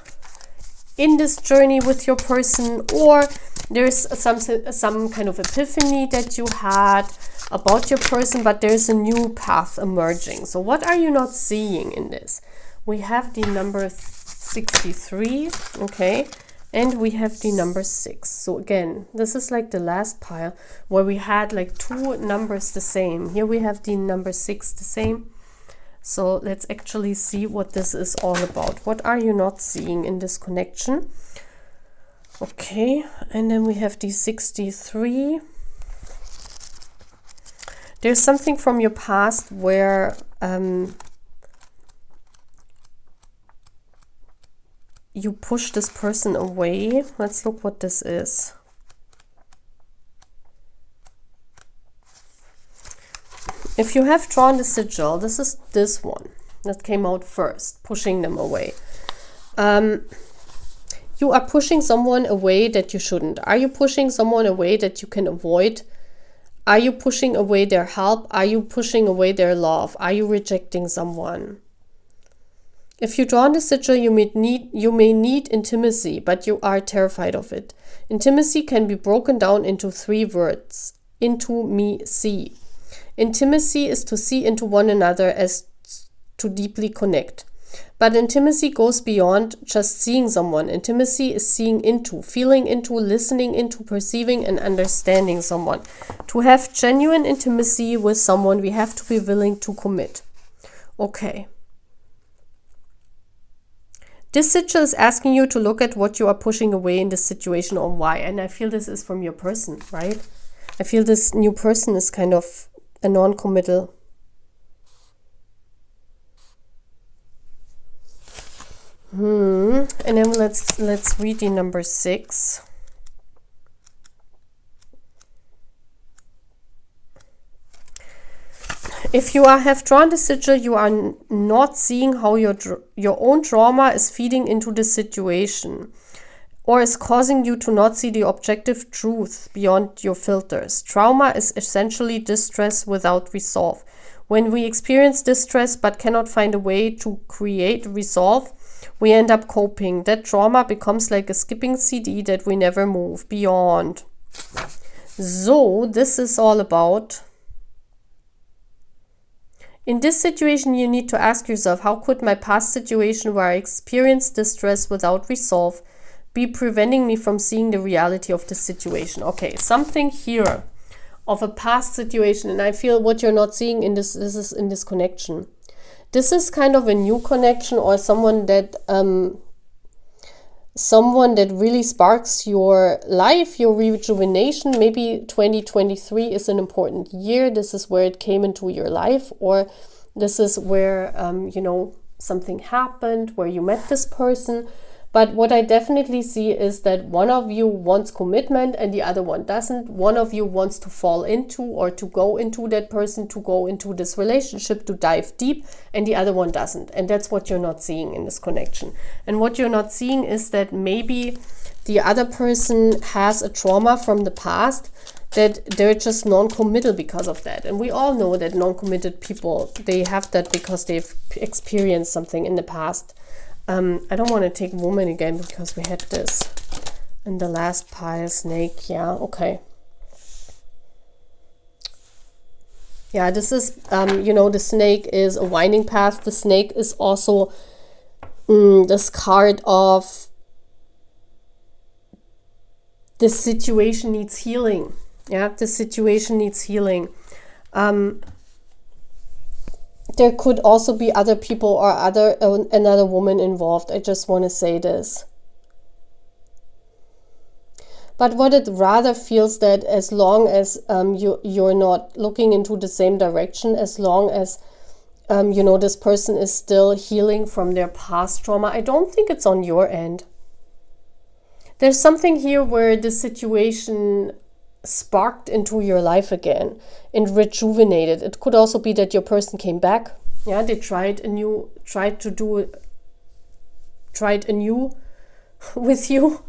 In this journey with your person, or there's some kind of epiphany that you had about your person, but there's a new path emerging. So what are you not seeing in this? We have the number 63, okay, and we have the number 6. So again, this is like the last pile where we had like two numbers the same. Here we have the number 6 the same. So let's actually see what this is all about. What are you not seeing in this connection? Okay, and then we have the 63. There's something from your past where you push this person away. Let's look what this is. if you have drawn the sigil, this is this one that came out first, pushing them away. You are pushing someone away that you shouldn't. Are you pushing someone away that you can avoid? Are you pushing away their help? Are you pushing away their love? Are you rejecting someone? If you draw the sigil, you may need intimacy, but you are terrified of it. Intimacy can be broken down into 3 words. Into me, see. Intimacy is to see into one another as to deeply connect. But intimacy goes beyond just seeing someone. Intimacy is seeing into, feeling into, listening into, perceiving and understanding someone. To have genuine intimacy with someone, we have to be willing to commit. Okay. This sigil is asking you to look at what you are pushing away in this situation or why. And I feel this is from your person, right? I feel this new person is kind of a non-committal. And then let's read the number 6. If you have drawn the sigil, you are not seeing how your own trauma is feeding into the situation, or is causing you to not see the objective truth beyond your filters. Trauma is essentially distress without resolve. When we experience distress but cannot find a way to create resolve, we end up coping. That trauma becomes like a skipping CD that we never move beyond. So this is all about, in this situation, you need to ask yourself, how could my past situation where I experienced distress without resolve be preventing me from seeing the reality of the situation? Okay, something here of a past situation, and I feel what you're not seeing in this is in this connection. This is kind of a new connection, or someone that really sparks your life, your rejuvenation. Maybe 2023 is an important year. This is where it came into your life, or this is where something happened, where you met this person. But what I definitely see is that one of you wants commitment and the other one doesn't. One of you wants to fall into or to go into that person, to go into this relationship, to dive deep, and the other one doesn't. And that's what you're not seeing in this connection. And what you're not seeing is that maybe the other person has a trauma from the past, that they're just non-committal because of that. And we all know that non-committed people, they have that because they've experienced something in the past. I don't want to take woman again because we had this in the last pile. Snake, yeah, okay. Yeah, this is, the snake is a winding path. The snake is also this card of the situation needs healing. Yeah, the situation needs healing. There could also be other people or another woman involved. I just want to say this. But what it rather feels that as long as you're not looking into the same direction, as long as this person is still healing from their past trauma, I don't think it's on your end. There's something here where the situation sparked into your life again and rejuvenated. It could also be that your person came back. Yeah, they tried anew with you.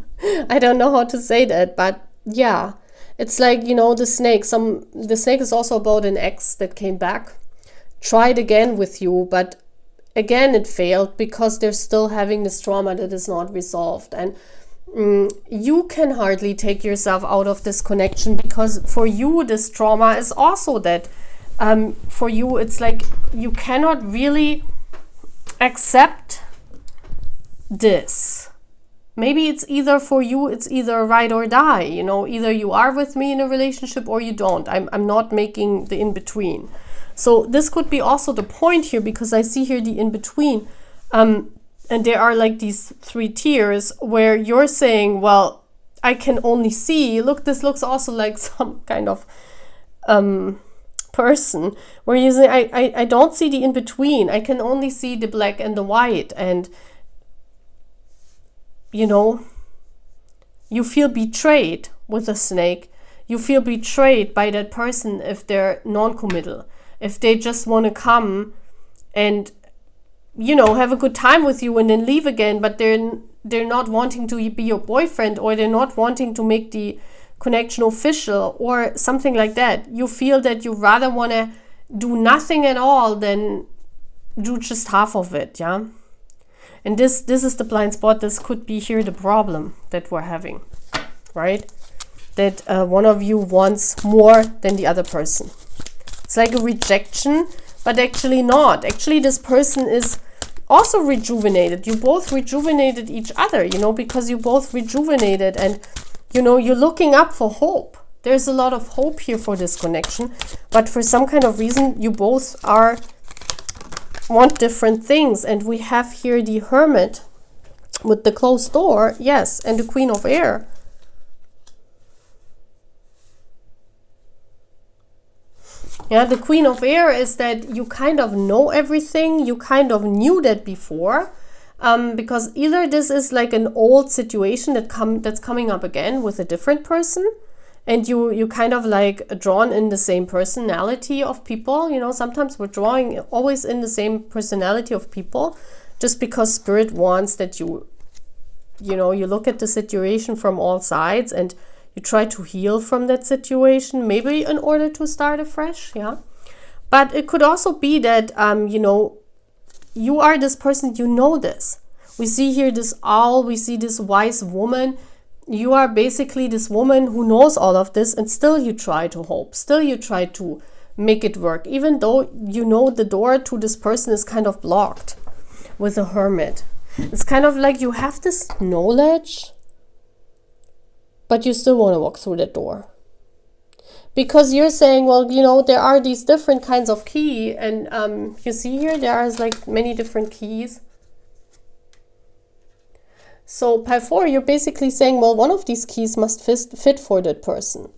I don't know how to say that, but yeah, it's like, the snake. The snake is also about an ex that came back, tried again with you, but again it failed because they're still having this trauma that is not resolved. And you can hardly take yourself out of this connection, because for you this trauma is also that for you it's like you cannot really accept this. Maybe it's either for you, it's either ride or die, either you are with me in a relationship or you don't. I'm not making the in-between. So this could be also the point here, because I see here the in-between. And there are like these 3 tiers where you're saying, well, I can only see, look, this looks also like some kind of person where you say, I don't see the in-between. I can only see the black and the white. And, you feel betrayed with a snake. You feel betrayed by that person if they're non-committal. if they just want to come and, you know, have a good time with you and then leave again, but they're not wanting to be your boyfriend, or they're not wanting to make the connection official or something like that. You feel that you rather want to do nothing at all than do just half of it, yeah? And this is the blind spot. This could be here the problem that we're having, right? That one of you wants more than the other person. It's like a rejection, but actually not. Actually, this person is also rejuvenated. You both rejuvenated each other, you know, because you both rejuvenated, and, you know, you're looking up for hope. There's a lot of hope here for this connection, but for some kind of reason, you both want different things. And we have here the Hermit with the closed door, yes, and the Queen of Air. Yeah, the Queen of Air is that you kind of know everything. You kind of knew that before, because either this is like an old situation that's coming up again with a different person, and you kind of like drawn in the same personality of people. You know, sometimes we're drawing always in the same personality of people, just because Spirit wants that you know, you look at the situation from all sides and you try to heal from that situation, maybe in order to start afresh, yeah? But it could also be that, you know, you are this person, you know this. We see here this owl, we see this wise woman. You are basically this woman who knows all of this, and still you try to hope. Still you try to make it work, even though you know the door to this person is kind of blocked with a Hermit. It's kind of like you have this knowledge, but you still want to walk through that door. Because you're saying, well, you know, there are these different kinds of key, and you see here, there are like many different keys. So pile 4, you're basically saying, well, one of these keys must fit for that person.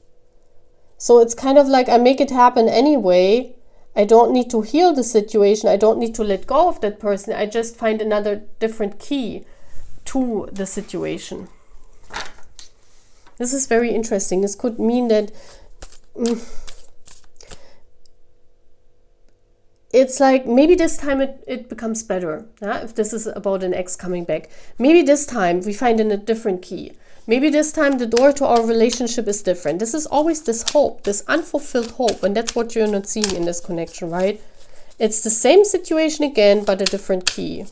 So it's kind of like, I make it happen anyway. I don't need to heal the situation. I don't need to let go of that person. I just find another different key to the situation. This is very interesting. This could mean that it's like maybe this time it becomes better. If this is about an ex coming back. Maybe this time we find in a different key. Maybe this time the door to our relationship is different. This is always this hope, this unfulfilled hope. And that's what you're not seeing in this connection, right? It's the same situation again, but a different key.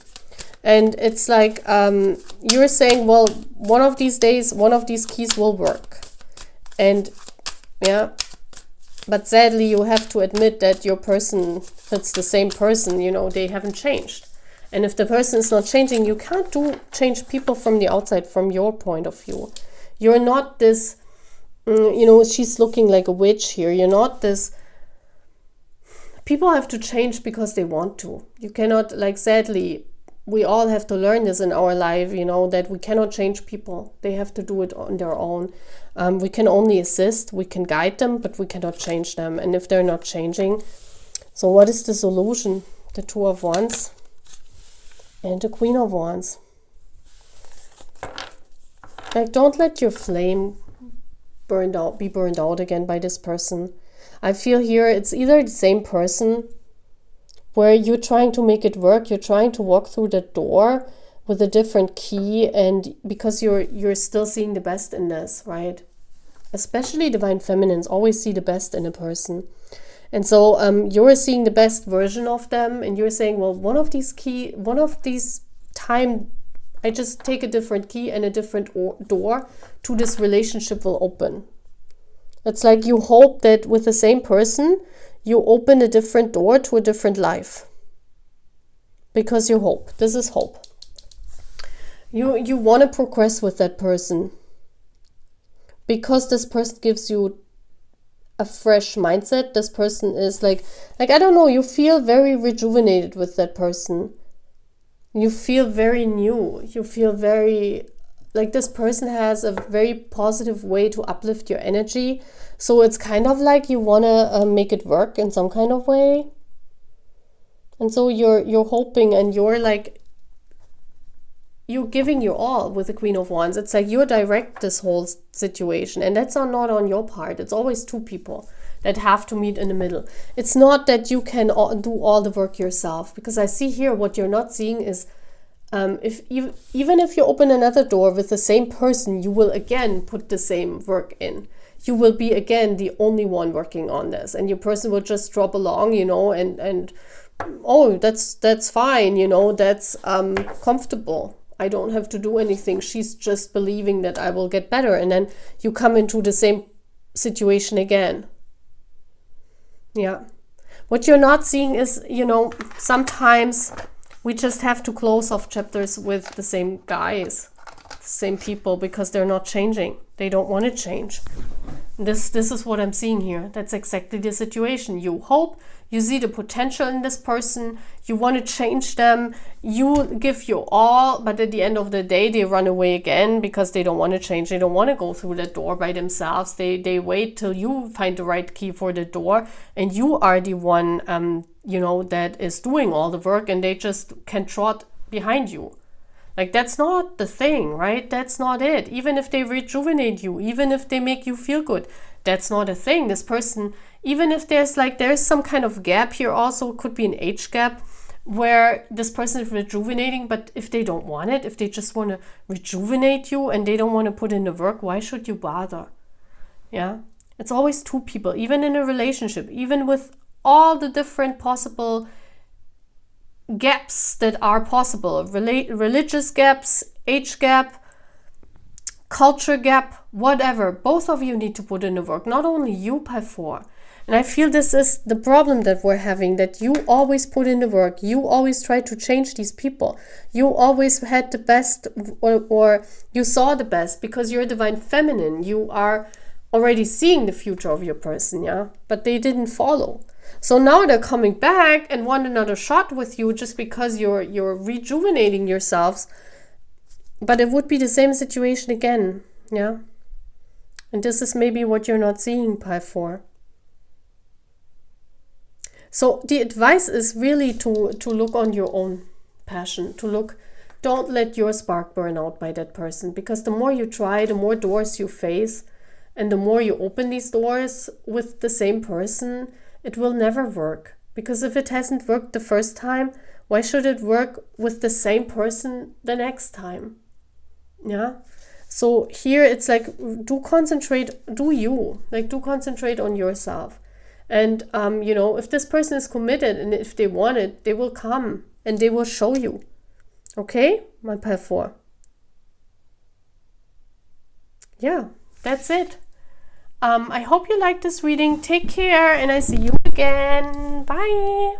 And it's like you're saying, well, one of these days, one of these keys will work. And yeah, but sadly, you have to admit that your person, that's the same person, you know, they haven't changed. And if the person is not changing, you can't change people from the outside, from your point of view. You're not this, you know, she's looking like a witch here. You're not this. People have to change because they want to. You cannot, like, sadly, we all have to learn this in our life, you know, that we cannot change people. They have to do it on their own. We can only assist, we can guide them, but we cannot change them. And if they're not changing, so what is the solution? The Two of Wands and the Queen of Wands. Like, don't let your flame be burned out again by this person. I feel here it's either the same person where you're trying to make it work, you're trying to walk through the door with a different key, and because you're still seeing the best in this, right? Especially Divine Feminines always see the best in a person. And so you're seeing the best version of them, and you're saying, well, one of these time, I just take a different key and a different door to this relationship will open. It's like you hope that with the same person, you open a different door to a different life. Because you hope. This is hope. You want to progress with that person. Because this person gives you a fresh mindset. This person is like I don't know, you feel very rejuvenated with that person. You feel very new. You feel very, like this person has a very positive way to uplift your energy. So it's kind of like you want to make it work in some kind of way. And so you're hoping, and you're giving your all with the Queen of Wands. It's like you direct this whole situation, and that's not on your part. It's always two people. that have to meet in the middle. It's not that you can do all the work yourself, because I see here what you're not seeing is even if you open another door with the same person, you will again put the same work in. You will be again the only one working on this, and your person will just drop along, you know, and oh, that's fine, you know, that's comfortable. I don't have to do anything. She's just believing that I will get better, and then you come into the same situation again. Yeah. What you're not seeing is, you know, sometimes we just have to close off chapters with the same guys, the same people, because they're not changing. They don't want to change. This is what I'm seeing here. That's exactly the situation. You hope, you see the potential in this person, you want to change them, you give your all, but at the end of the day, they run away again because they don't want to change. They don't want to go through that door by themselves. They wait till you find the right key for the door, and you are the one, you know, that is doing all the work, and they just can trot behind you. Like, that's not the thing, right? That's not it. Even if they rejuvenate you, even if they make you feel good, that's not a thing. This person, even if there's some kind of gap here, also could be an age gap where this person is rejuvenating, but if they don't want it, if they just want to rejuvenate you and they don't want to put in the work, why should you bother? Yeah, it's always two people, even in a relationship, even with all the different possible gaps that are possible, religious gaps, age gap, culture gap, whatever. Both of you need to put in the work, not only you, Pile 4. And I feel this is the problem that we're having, that you always put in the work. You always try to change these people. You always had the best, or you saw the best, because you're divine feminine. You are already seeing the future of your person, yeah? But they didn't follow. So now they're coming back and want another shot with you just because you're rejuvenating yourselves. But it would be the same situation again, yeah? And this is maybe what you're not seeing, Pile 4. So the advice is really to look on your own passion, don't let your spark burn out by that person, because the more you try, the more doors you face, and the more you open these doors with the same person, it will never work. Because if it hasn't worked the first time, why should it work with the same person the next time? Yeah. So here it's like, do concentrate on yourself. And, you know, if this person is committed and if they want it, they will come and they will show you. Okay, my Pile 4. Yeah, that's it. I hope you liked this reading. Take care, and I see you again. Bye.